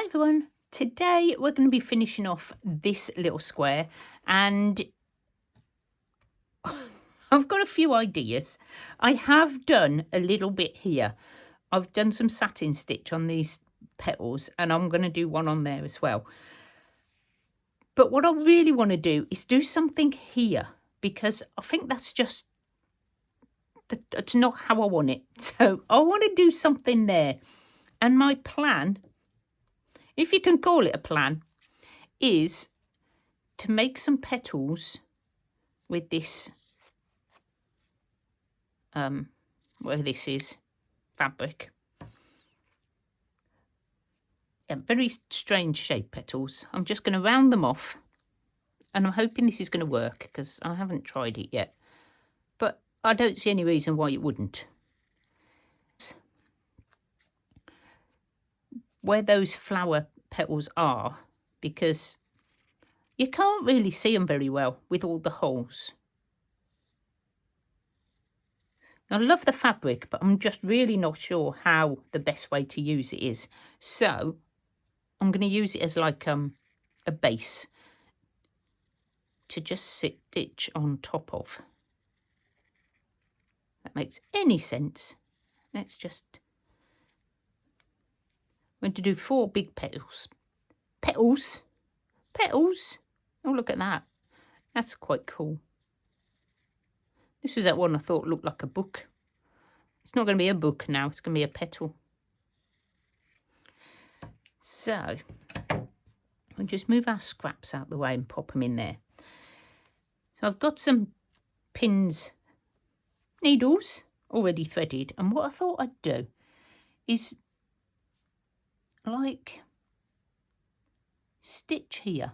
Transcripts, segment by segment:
everyone, today we're going to be finishing off this little square and I've got a few ideas. I have done a little bit here. I've done some satin stitch on these petals and I'm going to do one on there as well. But what I really want to do is do something here because I think that's not how I want it. So I want to do something there. And my plan, if you can call it a plan, is to make some petals with this, where this is, fabric. Yeah, very strange shape petals. I'm just going to round them off and I'm hoping this is going to work because I haven't tried it yet. But I don't see any reason why it wouldn't. Where those flower petals are, because you can't really see them very well with all the holes. I love the fabric, but I'm just really not sure how the best way to use it is. So I'm going to use it as like a base to just stitch on top of. That makes any sense. Let's just... I'm going to do 4 big petals. Petals? Petals? Oh, look at that. That's quite cool. This was that one I thought looked like a book. It's not going to be a book now. It's going to be a petal. So, we'll just move our scraps out the way and pop them in there. So I've got some pins, needles already threaded. And what I thought I'd do is... like stitch here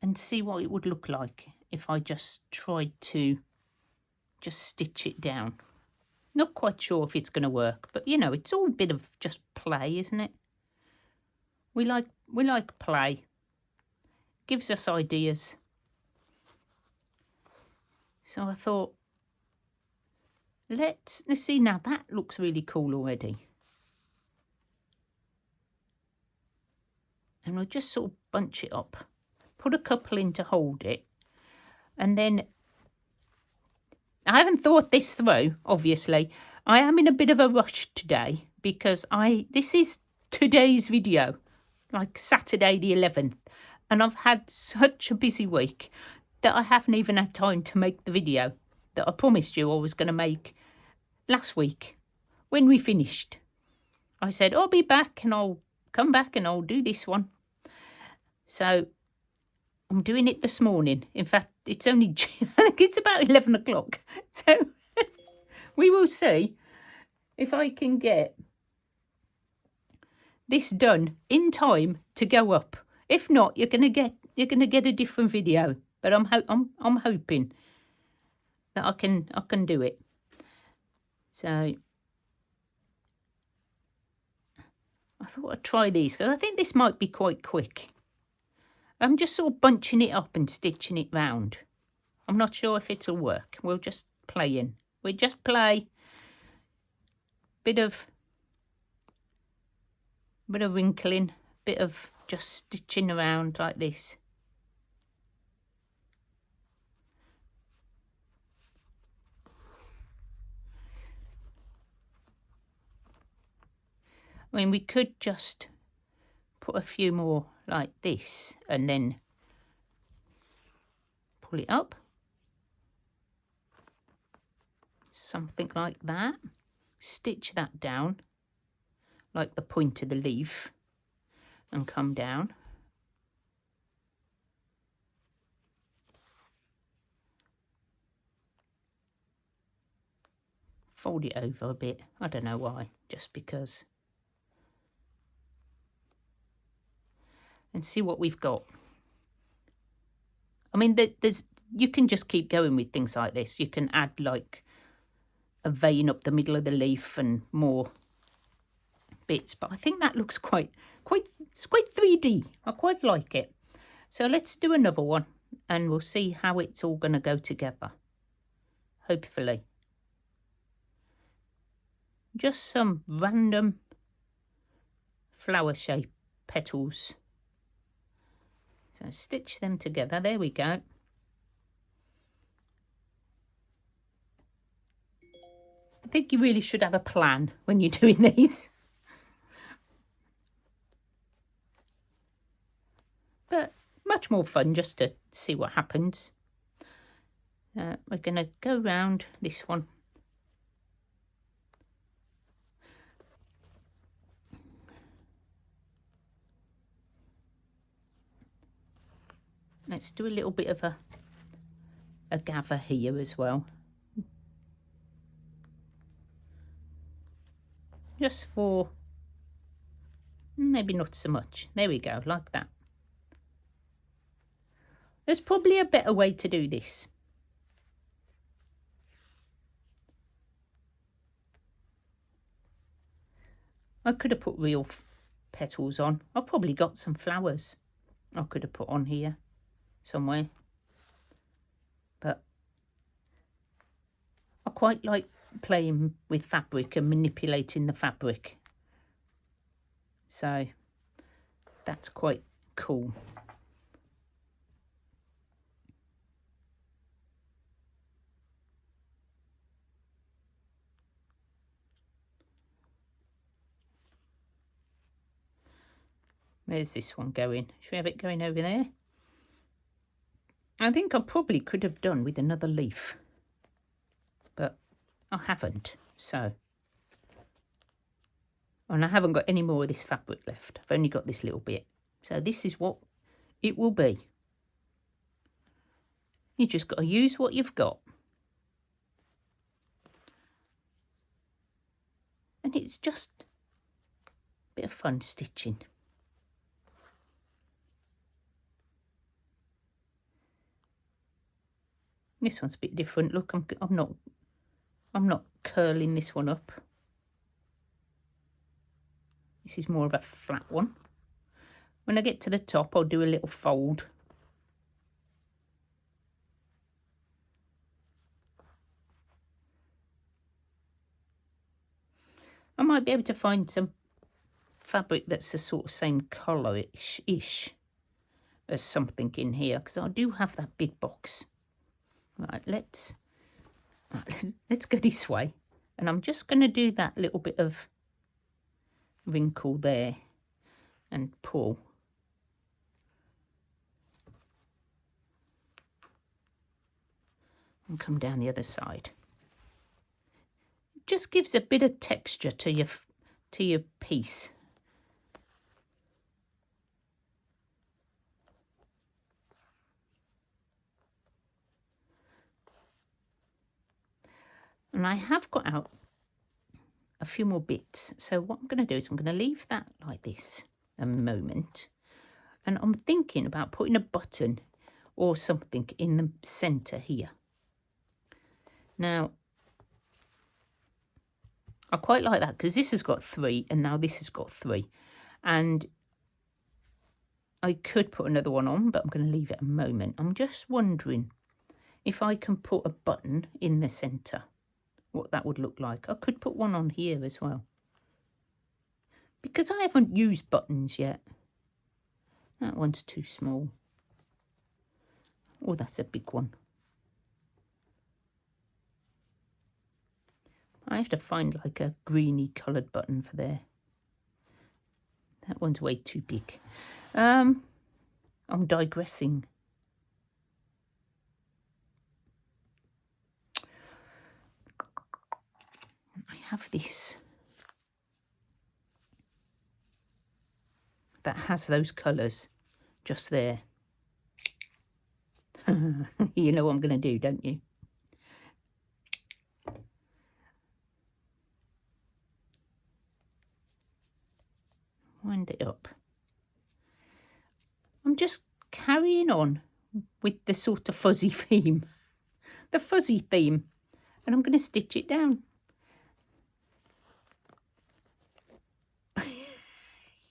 and see what it would look like if I just tried to just stitch it down. Not quite sure if it's going to work, but you know, it's all a bit of just play, isn't it? We like play. Gives us ideas. So I thought, let's see. Now that looks really cool already. And we'll just sort of bunch it up. Put a couple in to hold it. And then, I haven't thought this through, obviously. I am in a bit of a rush today because this is today's video, like Saturday the 11th. And I've had such a busy week that I haven't even had time to make the video that I promised you I was going to make last week when we finished. I said, I'll be back and I'll come back and I'll do this one. So I'm doing it this morning. In fact, it's only, I think it's about 11 o'clock. So we will see if I can get this done in time to go up. If not, you're gonna get a different video. But I'm hoping that I can do it. So I thought I'd try these because I think this might be quite quick. I'm just sort of bunching it up and stitching it round. I'm not sure if it'll work. We'll just play in. We just play. Bit of wrinkling, bit of just stitching around like this. I mean, we could just put a few more like this and then pull it up. Something like that. Stitch that down like the point of the leaf and come down. Fold it over a bit. I don't know why, just because. And see what we've got. I mean, you can just keep going with things like this. You can add like a vein up the middle of the leaf and more bits. But I think that looks quite 3D. I quite like it. So let's do another one and we'll see how it's all going to go together. Hopefully. just some random flower shape petals. So stitch them together. There we go. I think you really should have a plan when you're doing these. But much more fun just to see what happens. We're going to go round this one. Let's do a little bit of a gather here as well. Just for, maybe not so much. There we go, like that. There's probably a better way to do this. I could have put real petals on. I've probably got some flowers I could have put on here somewhere. But I quite like playing with fabric and manipulating the fabric. So that's quite cool. Where's this one going? Should we have it going over there? I think I probably could have done with another leaf, but I haven't, so. And I haven't got any more of this fabric left. I've only got this little bit. So this is what it will be. You just got to use what you've got. And it's just a bit of fun stitching. This one's a bit different. Look, I'm not curling this one up. This is more of a flat one. When I get to the top, I'll do a little fold. I might be able to find some fabric that's the sort of same colour-ish as something in here, because I do have that big box. Right, let's go this way, and I'm just going to do that little bit of wrinkle there and pull. And come down the other side. It just gives a bit of texture to your piece. And I have got out a few more bits. So what I'm going to do is I'm going to leave that like this a moment. And I'm thinking about putting a button or something in the centre here. Now, I quite like that because this has got 3 and now this has got 3. And I could put another one on, but I'm going to leave it a moment. I'm just wondering if I can put a button in the centre. What that would look like. I could put one on here as well, because I haven't used buttons yet. That one's too small. Oh, that's a big one. I have to find like a greeny coloured button for there. That one's way too big. I'm digressing. Have this that has those colours just there. You know what I'm going to do, don't you? Wind it up. I'm just carrying on with the sort of fuzzy theme. The fuzzy theme. And I'm going to stitch it down.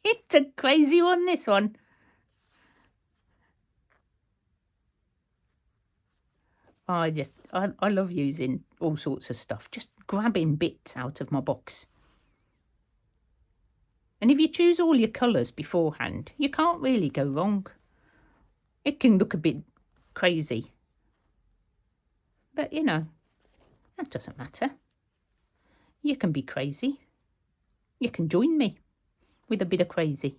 It's a crazy one, this one. I love using all sorts of stuff. Just grabbing bits out of my box And if you choose all your colours beforehand, you can't really go wrong. It can look a bit crazy, but you know, that doesn't matter. You can be crazy. You can join me with a bit of crazy.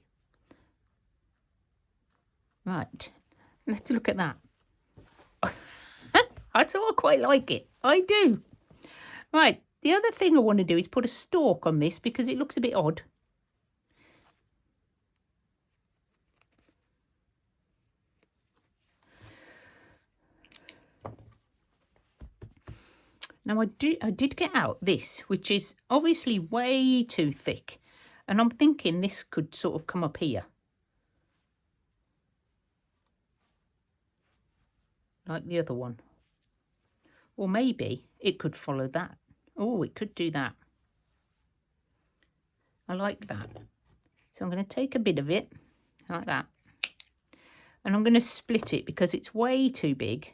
Right, let's look at that. I sort of quite like it. I do. Right, the other thing I want to do is put a stalk on this because it looks a bit odd. Now I did get out this, which is obviously way too thick. And I'm thinking this could sort of come up here. Like the other one. Or maybe it could follow that. Oh, it could do that. I like that. So I'm going to take a bit of it, like that. And I'm going to split it because it's way too big.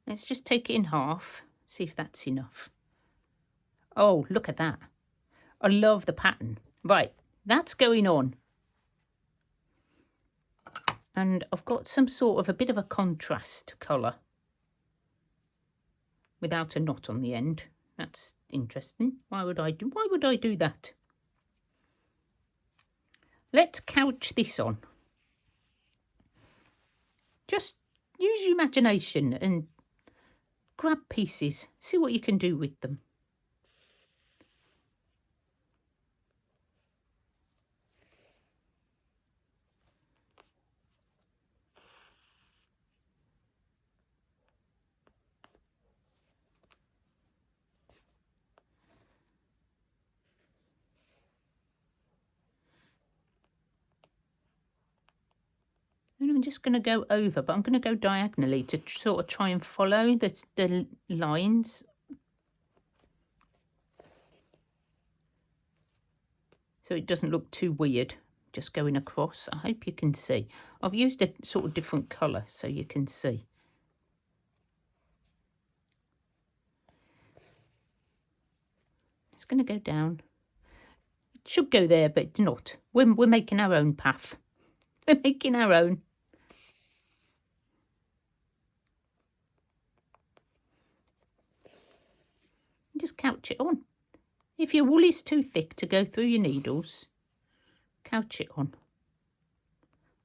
Let's just take it in half. See if that's enough. Oh, look at that. I love the pattern. Right, that's going on. And I've got some sort of a bit of a contrast colour without a knot on the end. That's interesting. Why would I do that? Let's couch this on. Just use your imagination and grab pieces. See what you can do with them. And I'm just going to go over, but I'm going to go diagonally to sort of try and follow the lines. So it doesn't look too weird, just going across. I hope you can see. I've used a sort of different colour so you can see. It's going to go down. It should go there, but it's not. We're making our own path. We're making our own. Just couch it on. If your wool is too thick to go through your needles, couch it on.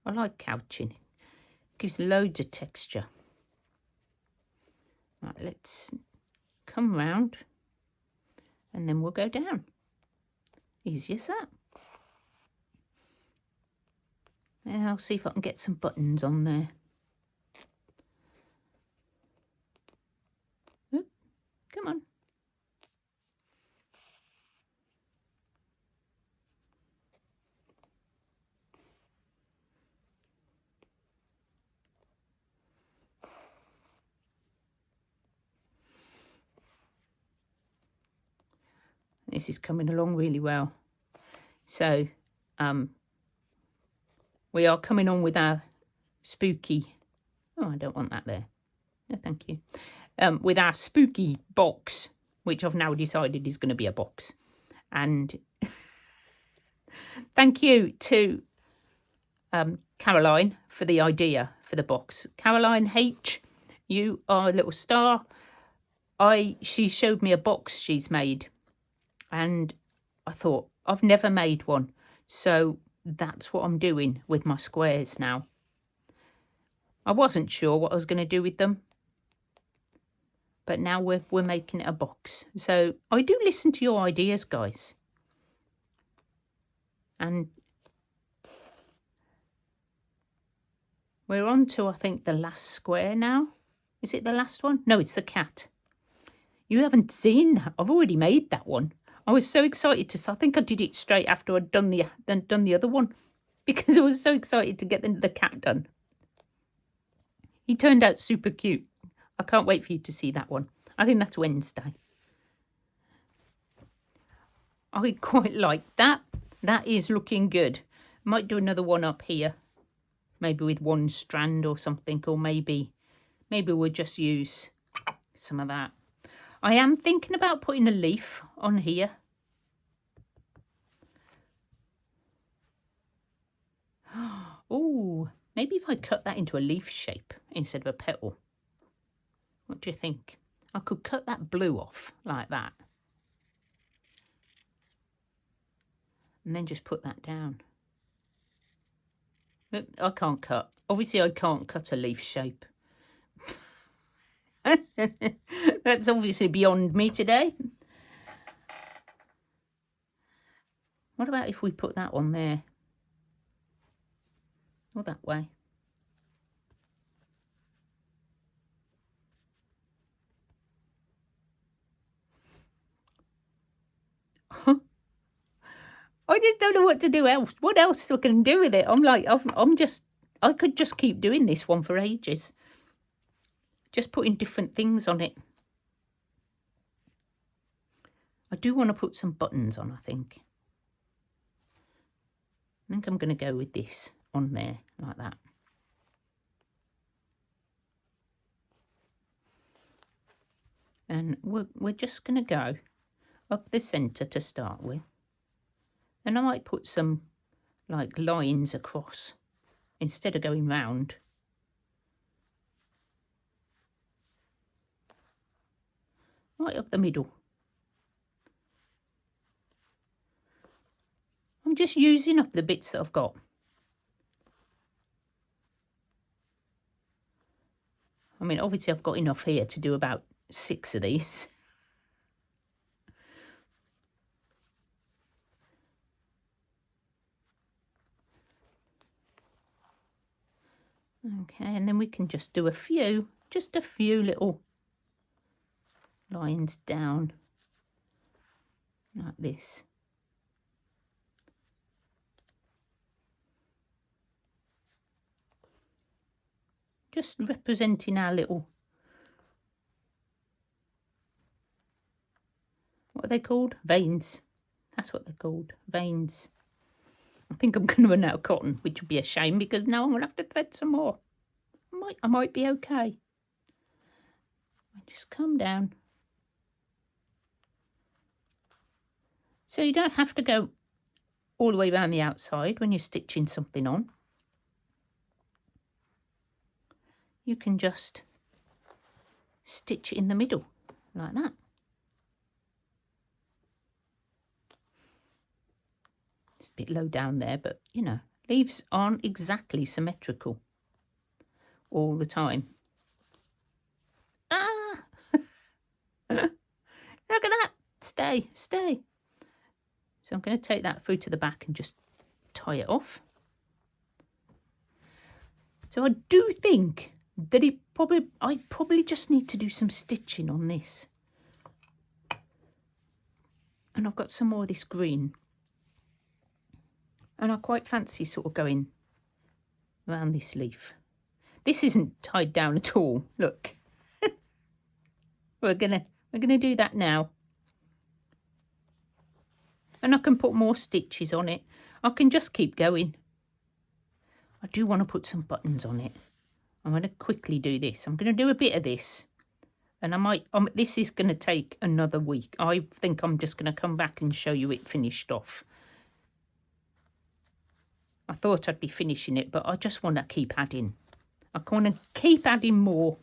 I like couching. It gives loads of texture. Right, let's come round and then we'll go down. Easy as that. And I'll see if I can get some buttons on there. Oop, come on. This is coming along really well. So, we are coming on with our spooky... Oh, I don't want that there. No, thank you. With our spooky box, which I've now decided is going to be a box. And thank you to Caroline for the idea for the box. Caroline H, you are a little star. She showed me a box she's made. And I thought, I've never made one. So that's what I'm doing with my squares now. I wasn't sure what I was going to do with them. But now we're making it a box. So I do listen to your ideas, guys. And we're on to, I think, the last square now. Is it the last one? No, it's the cat. You haven't seen that. I've already made that one. I was so excited I think I did it straight after I'd done the other one. Because I was so excited to get the cat done. He turned out super cute. I can't wait for you to see that one. I think that's Wednesday. I quite like that. That is looking good. Might do another one up here. Maybe with one strand or something. Or maybe we'll just use some of that. I am thinking about putting a leaf on here. Maybe if I cut that into a leaf shape instead of a petal. What do you think? I could cut that blue off like that. And then just put that down. But I can't cut. Obviously, I can't cut a leaf shape. That's obviously beyond me today. What about if we put that on there? Or that way? I just don't know what to do else. What else I can do with it? I'm like, I could just keep doing this one for ages. Just putting different things on it. I do want to put some buttons on, I think. I think I'm going to go with this on there, like that. And we're just going to go up the centre to start with. And I might put some, like, lines across instead of going round. Right up the middle. I'm just using up the bits that I've got. I mean, obviously I've got enough here to do about 6 of these. Okay, and then we can just do just a few little lines down like this. Just representing our little, what are they called? Veins. That's what they're called, veins. I think I'm going to run out of cotton, which would be a shame because now I'm going to have to thread some more. I might be okay. Just come down. So you don't have to go all the way around the outside when you're stitching something on. You can just stitch in the middle like that. It's a bit low down there, but you know, leaves aren't exactly symmetrical all the time. Ah! Look at that! Stay. So I'm going to take that through to the back and just tie it off. So I do think that I probably just need to do some stitching on this. And I've got some more of this green. And I quite fancy sort of going around this leaf. This isn't tied down at all. Look. We're gonna do that now. And I can put more stitches on it. I can just keep going. I do want to put some buttons on it. I'm going to quickly do this. I'm going to do a bit of this. And I might, this is going to take another week. I think I'm just going to come back and show you it finished off. I thought I'd be finishing it, but I just want to keep adding. I want to keep adding more.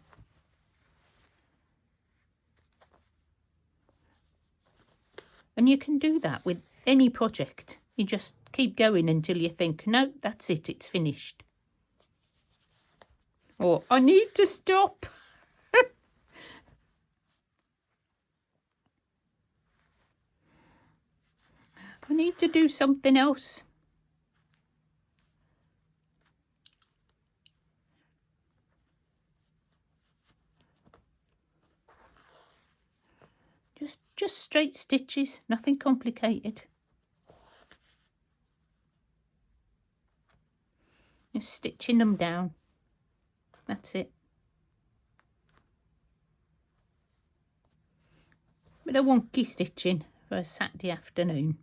And you can do that with any project. You just keep going until you think, no, that's it, it's finished. Or, I need to stop. I need to do something else. Just straight stitches, nothing complicated. Just stitching them down. That's it. Bit of wonky stitching for a Saturday afternoon.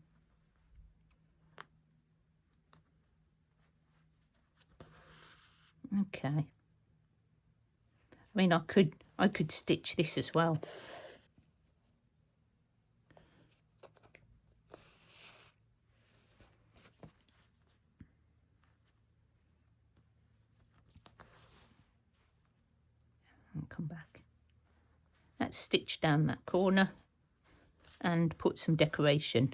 Okay. I mean, I could stitch this as well. come back. Let's stitch down that corner and put some decoration.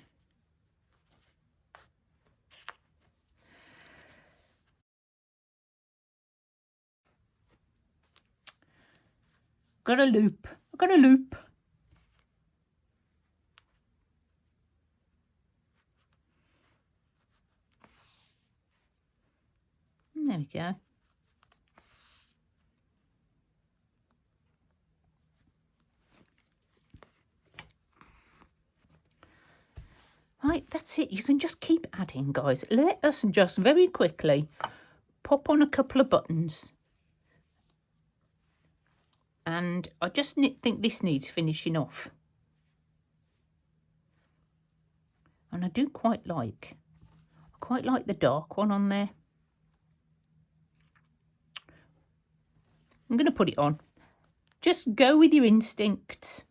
Got a loop. I've got a loop. There we go. Right, that's it. You can just keep adding, guys. Let us just very quickly pop on a couple of buttons. And I just think this needs finishing off. And I do quite like the dark one on there. I'm going to put it on. Just go with your instincts.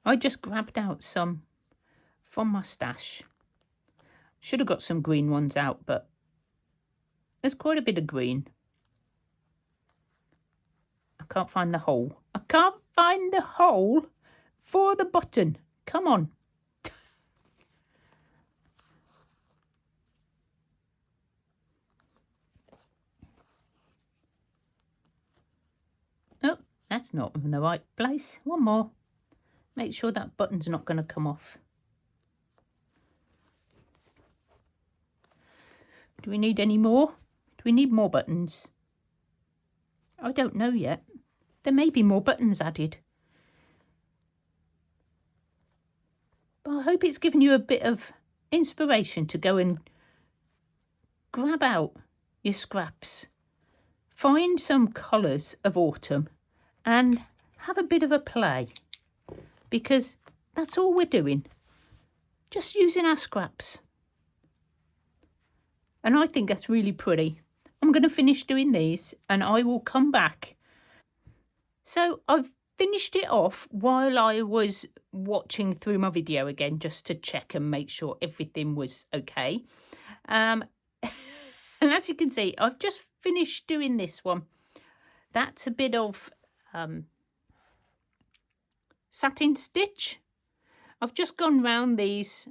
I just grabbed out some from my stash. Should have got some green ones out, but there's quite a bit of green. I can't find the hole. I can't find the hole for the button. Come on. Oh, that's not in the right place. One more. Make sure that button's not going to come off. Do we need any more? Do we need more buttons? I don't know yet. There may be more buttons added. But I hope it's given you a bit of inspiration to go and grab out your scraps. Find some colours of autumn and have a bit of a play. Because that's all we're doing. Just using our scraps. And I think that's really pretty. I'm going to finish doing these and I will come back. So I've finished it off while I was watching through my video again, just to check and make sure everything was okay. And as you can see, I've just finished doing this one. That's a bit of satin stitch. I've just gone round these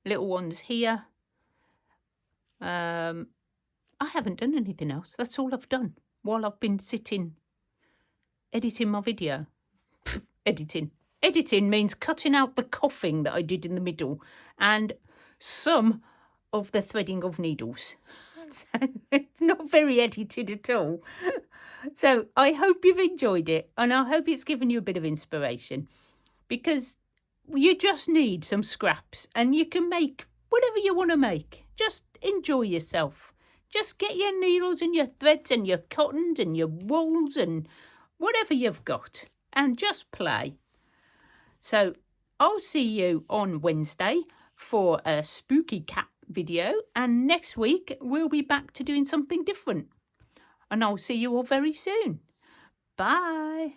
little ones here. I haven't done anything else. That's all I've done while I've been sitting editing my video. Editing means cutting out the coughing that I did in the middle and some of the threading of needles. So it's not very edited at all. So I hope you've enjoyed it and I hope it's given you a bit of inspiration, because you just need some scraps and you can make whatever you want to make. Just enjoy yourself. Just get your needles and your threads and your cottons and your wools and whatever you've got and just play. So I'll see you on Wednesday for a spooky cat video, and next week we'll be back to doing something different. And I'll see you all very soon. Bye.